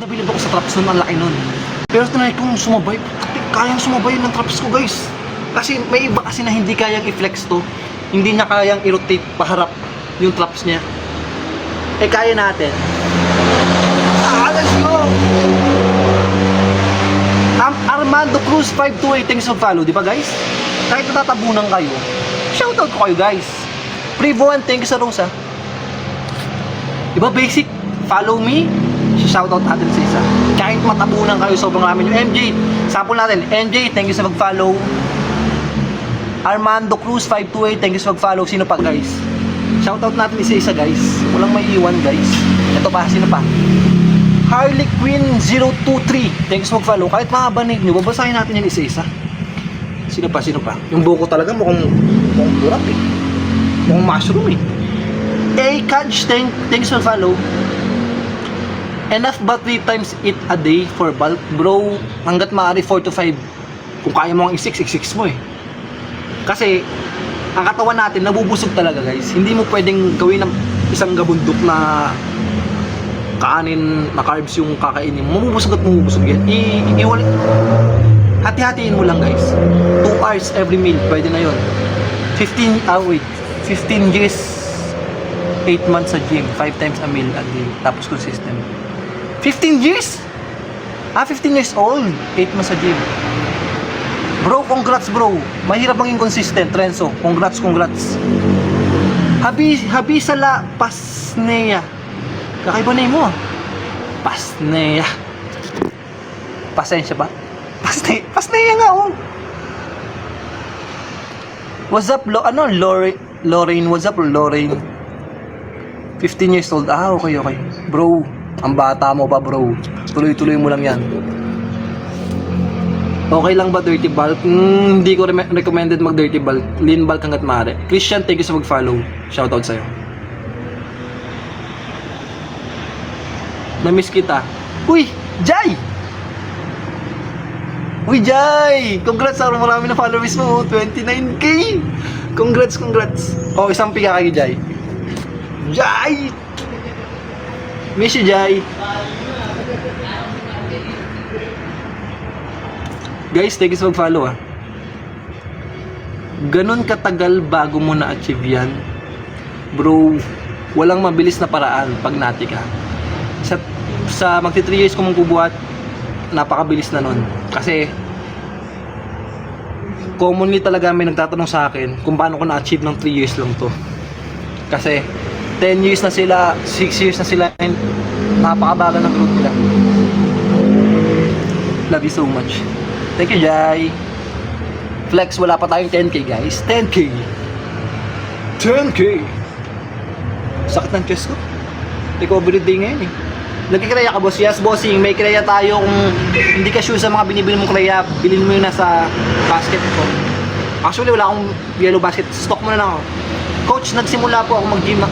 Nabilib ako sa traps nun, ang laki nun. Pero tinry kong sumabay, kayang sumabay ng traps ko guys. Kasi may iba kasi na hindi kayang i-flex to. Hindi niya kayang i-rotate paharap yung traps niya. Eh kaya natin. Let's go! Armando Cruz 528, thanks for follow, di ba guys? Kahit natatabunan kayo, shoutout ko kayo guys. Privoan, thank you sa Rosa. Di ba basic? Follow me, shoutout natin sa isa. Kahit matabunan kayo, sobrang namin yung MJ. Sample natin, MJ, thank you sa mag-follow. Armando Cruz 528, thank you sa mag-follow. Sino pa guys? Shoutout natin isa-isa guys. Walang may iwan guys. Ito pa, sino pa? Harley Quinn 023, thanks sa mag-follow. Kahit mahaba na nyo, babasahin natin yung isa-isa. Sino pa, sino pa? Yung buko talaga mukhang durap eh. Mukhang mushroom eh. A-Catch, thanks for follow. Enough ba 3 times eat a day for bulk? Bro, hanggat maaari 4 to 5. Kung kaya mo ang i-6 mo eh. Kasi, ang katawan natin, nabubusog talaga guys. Hindi mo pwedeng gawin ng isang gabundok na kanin, na carbs yung kakainin mo. Mamubusog at mamubusog yan. Hati-hatiin mo lang guys. 2 hours every meal, pwede na yun. 15 years 8 months sa gym, 5 times a meal a day, tapos consistent. 15 years? 15 years old, 8 months sa gym. Bro, congrats bro. Mahirap maging consistent, Renzo. Congrats. Habi sala pasneya. Kakaiba na mo. Pasneya. Pasensya ba? Pasneya nga oh. What's up, Lorraine? What's up, Lorraine? 15 years old. Okay. Bro, ang bata mo pa bro. Tuloy-tuloy mo lang yan. Okay lang ba dirty bulk? Hindi ko recommended mag dirty bulk. Lean bulk hanggat maaari. Christian, thank you sa mag-follow. Shoutout sa'yo. Na-miss kita. Uy, Jai! Congrats sa marami na followers mo. 29k! Congrats. Oh, isang pika kay Jai. Miss you, Jai. Guys, thank you sa mag-follow ah. Ganon katagal bago mo na-achieve yan? Bro, walang mabilis na paraan pag nati ka. Sa magti 3 years ko mong kubuhat, napakabilis na nun. Kasi commonly talaga may nagtatanong sa akin kung paano ko na-achieve ng 3 years lang to. Kasi 10 years na sila, 6 years na sila, and napakabagal ng growth nila. Love you so much. Thank you, Jai. Flex, wala pa tayong 10k guys. 10k. Sakit ng chest ko. Recovery day ngayon eh. Nagkikreya ka boss? Yes bossing, may kreya tayo. Kung hindi ka sure sa mga binibili mong kreya, bilhin mo yun na sa basket ko. Actually wala akong yellow basket. Stock mo na lang ako. Coach, nagsimula po ako mag-gym